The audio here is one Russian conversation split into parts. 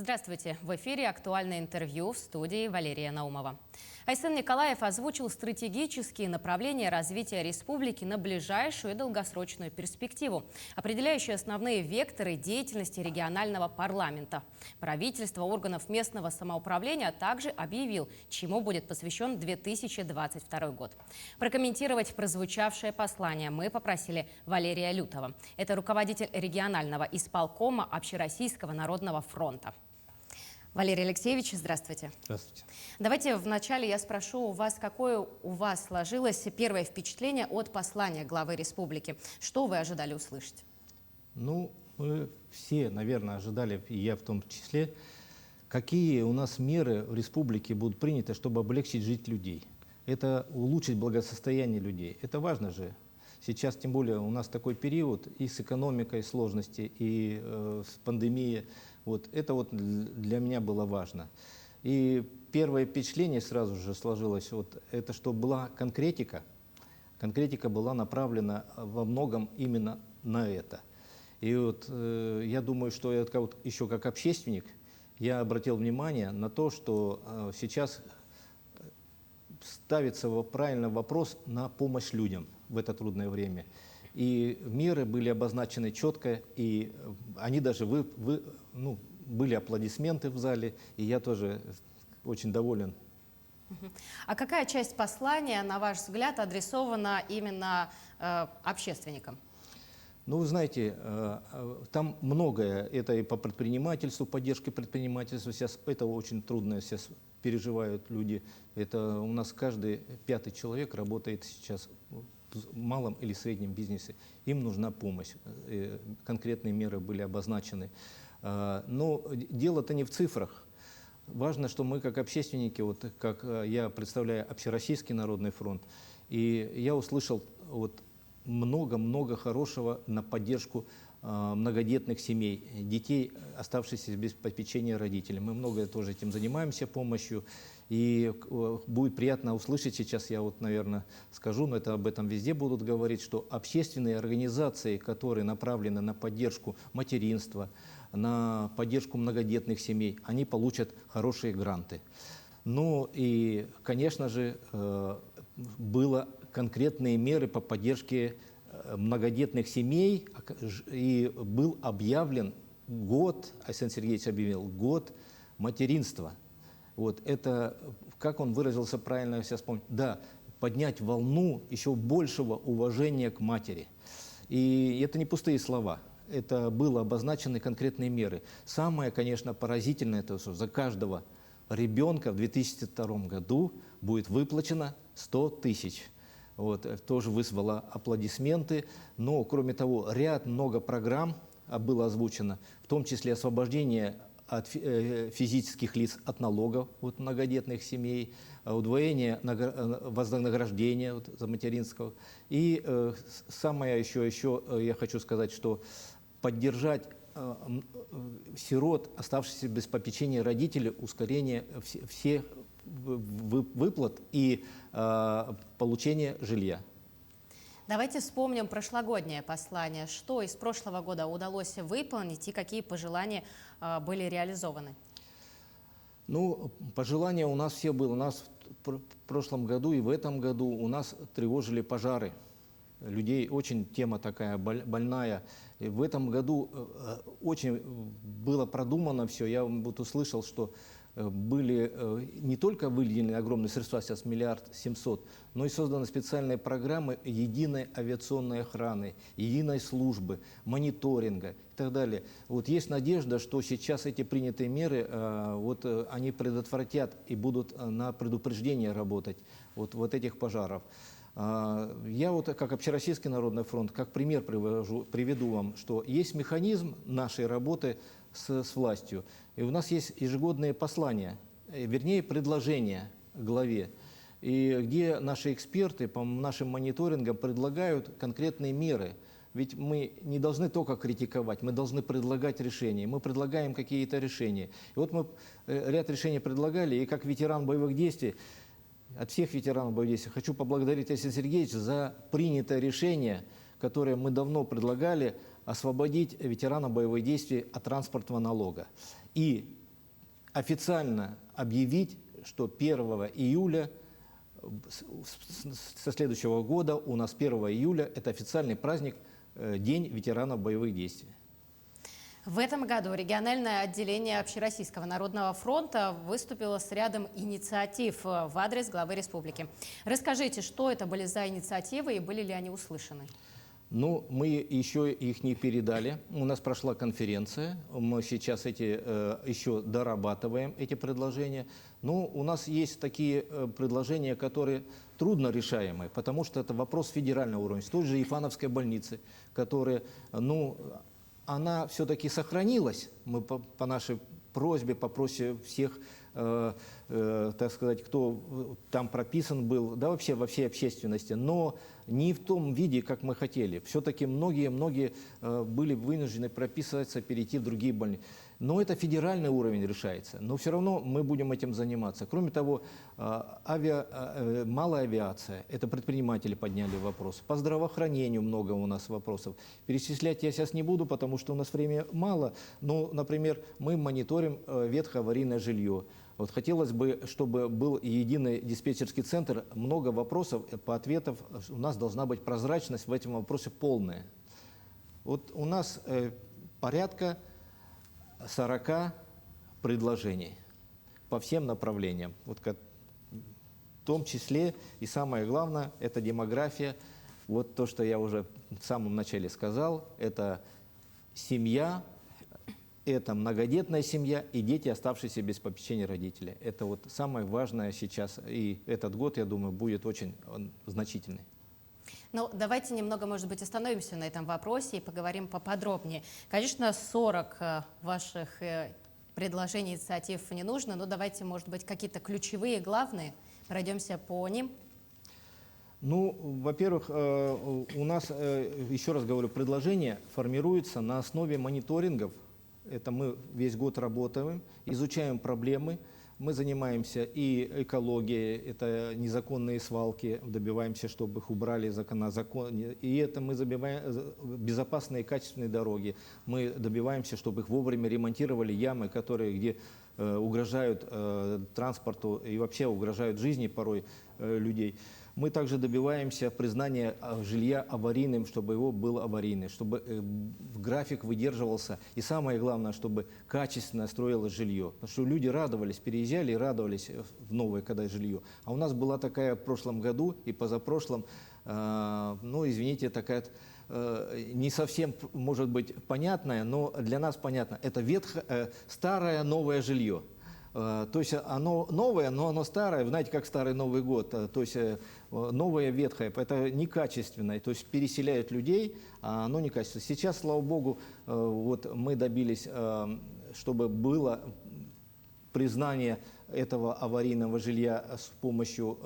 Здравствуйте! В эфире актуальное интервью в студии Валерия Наумова. Айсен Николаев озвучил стратегические направления развития республики на ближайшую и долгосрочную перспективу, определяющие основные векторы деятельности регионального парламента. Правительство органов местного самоуправления также объявил, чему будет посвящен 2022 год. Прокомментировать прозвучавшее послание мы попросили Валерия Лютова. Это руководитель регионального исполкома Общероссийского народного фронта. Валерий Алексеевич, здравствуйте. Здравствуйте. Давайте вначале я спрошу у вас, какое у вас сложилось первое впечатление от послания главы республики? Что вы ожидали услышать? Ну, мы все, наверное, ожидали, и я в том числе, какие у нас меры в республике будут приняты, чтобы облегчить жизнь людей. Это улучшить благосостояние людей. Это важно же. Сейчас, тем более, у нас такой период и с экономикой сложности, и с пандемией. Вот это вот для меня было важно. И первое впечатление сразу же сложилось, вот, это что была конкретика. Конкретика была направлена во многом именно на это. И вот я думаю, что я вот, еще как общественник, я обратил внимание на то, что сейчас ставится правильно вопрос на помощь людям в это трудное время. И меры были обозначены четко, и они даже были аплодисменты в зале, и я тоже очень доволен. А какая часть послания, на ваш взгляд, адресована именно общественникам? Ну, вы знаете, там многое, это и по предпринимательству, поддержке предпринимательства, сейчас это очень трудно сейчас переживают люди. Это у нас каждый пятый человек работает сейчас в малом или среднем бизнесе. Им нужна помощь, конкретные меры были обозначены. Но дело-то не в цифрах. Важно, что мы как общественники, вот как я представляю Общероссийский народный фронт, и я услышал вот много-много хорошего на поддержку многодетных семей, детей, оставшихся без попечения родителей. Мы много тоже этим занимаемся, помощью. И будет приятно услышать сейчас, я вот, наверное, скажу, но это об этом везде будут говорить, что общественные организации, которые направлены на поддержку материнства, на поддержку многодетных семей, они получат хорошие гранты. Ну и, конечно же, было конкретные меры по поддержке многодетных семей, и был объявлен год, Айсен Сергеевич объявил, год материнства. Вот это, как он выразился правильно, я сейчас помню, да, поднять волну еще большего уважения к матери. И это не пустые слова, это было обозначены конкретные меры. Самое, конечно, поразительное, это что за каждого ребенка в 2002 году будет выплачено 100 тысяч. Вот, тоже вызвало аплодисменты. Но, кроме того, много программ было озвучено, в том числе освобождение от физических лиц от налогов от многодетных семей, удвоение вознаграждения за материнского. И самое еще я хочу сказать, что поддержать сирот, оставшихся без попечения родителей, ускорение всех выплат и получения жилья. Давайте вспомним прошлогоднее послание. Что из прошлого года удалось выполнить и какие пожелания были реализованы? Ну, пожелания у нас все были. У нас в прошлом году и в этом году у нас тревожили пожары. Людей очень тема такая больная. И в этом году очень было продумано все. Я вот услышал, что были не только выделены огромные средства, сейчас 1 700 000 000, но и созданы специальные программы единой авиационной охраны, единой службы, мониторинга и так далее. Вот есть надежда, что сейчас эти принятые меры, вот они предотвратят и будут на предупреждение работать вот этих пожаров. Я вот как Общероссийский народный фронт, как пример приведу вам, что есть механизм нашей работы с властью. И у нас есть ежегодные послания, вернее предложения главе, и где наши эксперты по нашим мониторингам предлагают конкретные меры. Ведь мы не должны только критиковать, мы должны предлагать решения. Мы предлагаем какие-то решения. И вот мы ряд решений предлагали, и как ветеран боевых действий, от всех ветеранов боевых действий хочу поблагодарить Айсена Сергеевича за принятое решение, которое мы давно предлагали, освободить ветеранов боевых действий от транспортного налога. И официально объявить, что 1 июля со следующего года у нас 1 июля это официальный праздник, День ветеранов боевых действий. В этом году региональное отделение Общероссийского народного фронта выступило с рядом инициатив в адрес главы республики. Расскажите, что это были за инициативы и были ли они услышаны? Ну, мы еще их не передали. У нас прошла конференция. Мы сейчас еще дорабатываем эти предложения. Но у нас есть такие предложения, которые трудно решаемые, потому что это вопрос федерального уровня. С той же Ифановской больницы, которая, ну, она все-таки сохранилась. Мы по нашей просьбе, по просьбе всех, так сказать, кто там прописан был, да вообще во всей общественности, но не в том виде, как мы хотели. Все-таки многие были вынуждены прописываться, перейти в другие больницы. Но это федеральный уровень решается. Но все равно мы будем этим заниматься. Кроме того, малая авиация, это предприниматели подняли вопрос. По здравоохранению много у нас вопросов. Перечислять я сейчас не буду, потому что у нас времени мало. Но, например, мы мониторим ветхое аварийное жилье. Вот хотелось бы, чтобы был единый диспетчерский центр. Много вопросов, по ответам у нас должна быть прозрачность в этом вопросе полная. Вот у нас порядка 40 предложений по всем направлениям. Вот в том числе и самое главное – это демография. Вот то, что я уже в самом начале сказал, это семья, это многодетная семья и дети, оставшиеся без попечения родителей. Это вот самое важное сейчас. И этот год, я думаю, будет очень значительный. Ну, давайте немного, может быть, остановимся на этом вопросе и поговорим поподробнее. Конечно, 40 ваших предложений, инициатив не нужно, но давайте, может быть, какие-то ключевые, главные, пройдемся по ним. Ну, во-первых, у нас, еще раз говорю, предложения формируются на основе мониторингов. Это мы весь год работаем, изучаем проблемы. Мы занимаемся и экологией, это незаконные свалки, добиваемся, чтобы их убрали на закон. И это мы забиваем безопасные и качественные дороги. Мы добиваемся, чтобы их вовремя ремонтировали, ямы, где угрожают транспорту и вообще угрожают жизни порой людей. Мы также добиваемся признания жилья аварийным, чтобы его был аварийный, чтобы график выдерживался. И самое главное, чтобы качественно строилось жилье. Потому что люди радовались, переезжали и радовались в новое когда жилье. А у нас была такая в прошлом году и позапрошлом, ну, извините, такая не совсем, может быть, понятная, но для нас понятно. Это старое новое жилье. То есть оно новое, но оно старое, знаете, как старый Новый год, то есть новое ветхое, это некачественное, то есть переселяют людей, а оно некачественное. Сейчас, слава богу, вот мы добились, чтобы было признание этого аварийного жилья с помощью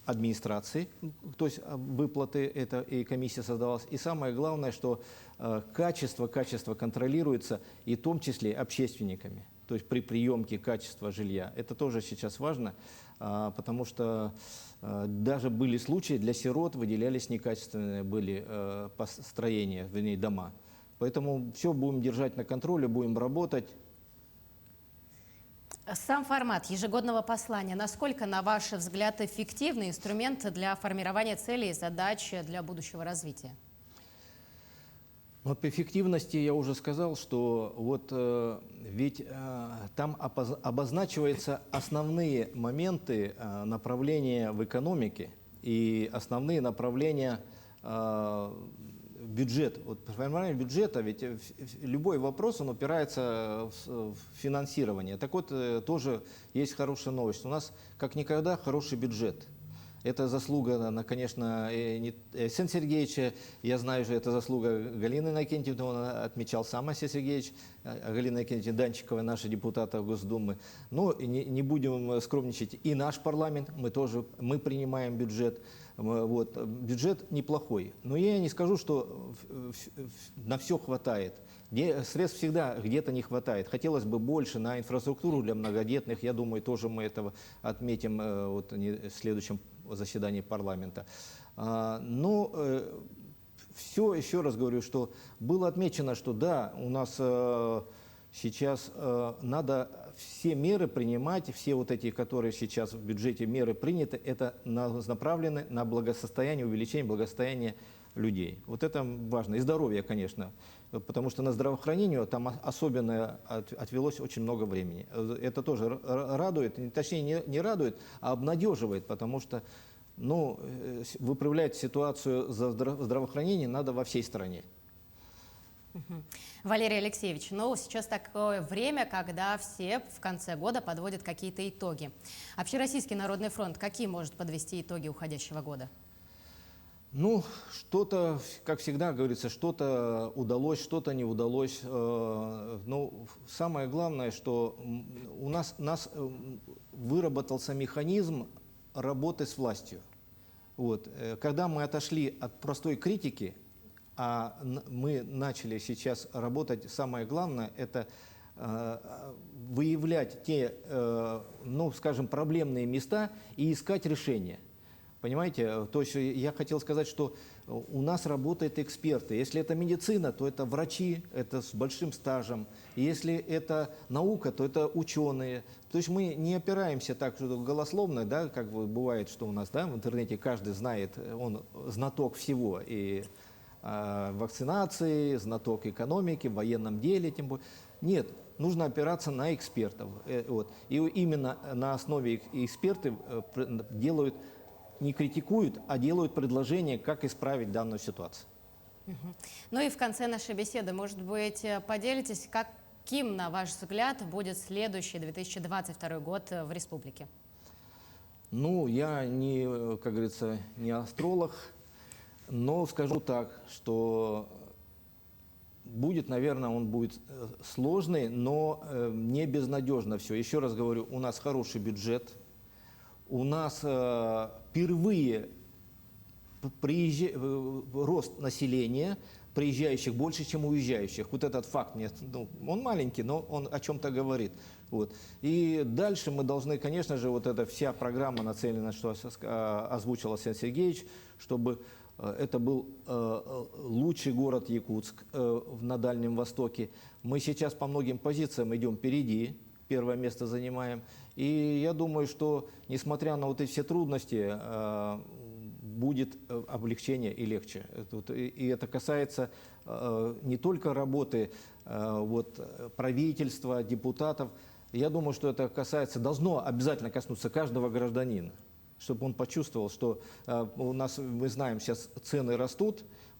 администрации, то есть выплаты, это и комиссия создавалась. И самое главное, что качество контролируется, и в том числе общественниками. То есть при приемке качества жилья. Это тоже сейчас важно, потому что даже были случаи, для сирот выделялись некачественные строения, вернее, дома. Поэтому все будем держать на контроле, будем работать. Сам формат ежегодного послания, насколько, на ваш взгляд, эффективный инструмент для формирования целей и задач для будущего развития? Вот по эффективности я уже сказал, что вот ведь там обозначиваются основные моменты направления в экономике и основные направления бюджет. Вот формирование бюджета, ведь любой вопрос, он упирается в финансирование. Так вот, тоже есть хорошая новость. У нас как никогда хороший бюджет. Это заслуга, конечно, Арсения Сергеевича, я знаю, что это заслуга Галины Иннокентьевны, он отмечал сам Арсений Сергеевич, Галина Иннокентьевна Данчикова, наша депутата Госдумы. Но не будем скромничать, и наш парламент, мы принимаем бюджет. Вот, бюджет неплохой, но я не скажу, что на все хватает. Средств всегда где-то не хватает. Хотелось бы больше на инфраструктуру для многодетных. Я думаю, тоже мы этого отметим вот, в следующем заседании парламента. Но все, еще раз говорю, что было отмечено, что да, у нас Сейчас надо все меры принимать, все вот эти, которые сейчас в бюджете меры приняты, это направлены на благосостояние, увеличение благосостояния людей. Вот это важно. И здоровье, конечно, потому что на здравоохранение там особенно отвелось очень много времени. Это тоже радует, точнее не радует, а обнадеживает, потому что выправлять ситуацию за здравоохранение надо во всей стране. Валерий Алексеевич, сейчас такое время, когда все в конце года подводят какие-то итоги. Общероссийский народный фронт какие может подвести итоги уходящего года? Что-то, как всегда говорится, что-то удалось, что-то не удалось. Самое главное, что у нас выработался механизм работы с властью. Когда мы отошли от простой критики, а мы начали сейчас работать, самое главное, это выявлять те, скажем, проблемные места и искать решения. Понимаете? То есть я хотел сказать, что у нас работают эксперты. Если это медицина, то это врачи, это с большим стажем. Если это наука, то это ученые. То есть мы не опираемся так голословно, да, как бывает, что у нас, да, в интернете каждый знает, он знаток всего. И вакцинации, знаток экономики, в военном деле, тем более. Нет, нужно опираться на экспертов. И именно на основе эксперты делают, не критикуют, а делают предложения, как исправить данную ситуацию. И в конце нашей беседы, может быть, поделитесь, каким, на ваш взгляд, будет следующий 2022 год в республике? Я не, как говорится, не астролог, но скажу так, что будет, наверное, он будет сложный, но не безнадежно все. Еще раз говорю, у нас хороший бюджет, у нас впервые рост населения, приезжающих больше, чем уезжающих. Вот этот факт, он маленький, но он о чем-то говорит. И дальше мы должны, конечно же, эта вся программа нацелена, что озвучил Александр Сергеевич, чтобы это был лучший город Якутск на Дальнем Востоке. Мы сейчас по многим позициям идем впереди, первое место занимаем. И я думаю, что, несмотря на эти все трудности, будет облегчение и легче. И это касается не только работы правительства, депутатов. Я думаю, что это должно обязательно коснуться каждого гражданина, чтобы он почувствовал, что у нас, мы знаем, сейчас цены растут,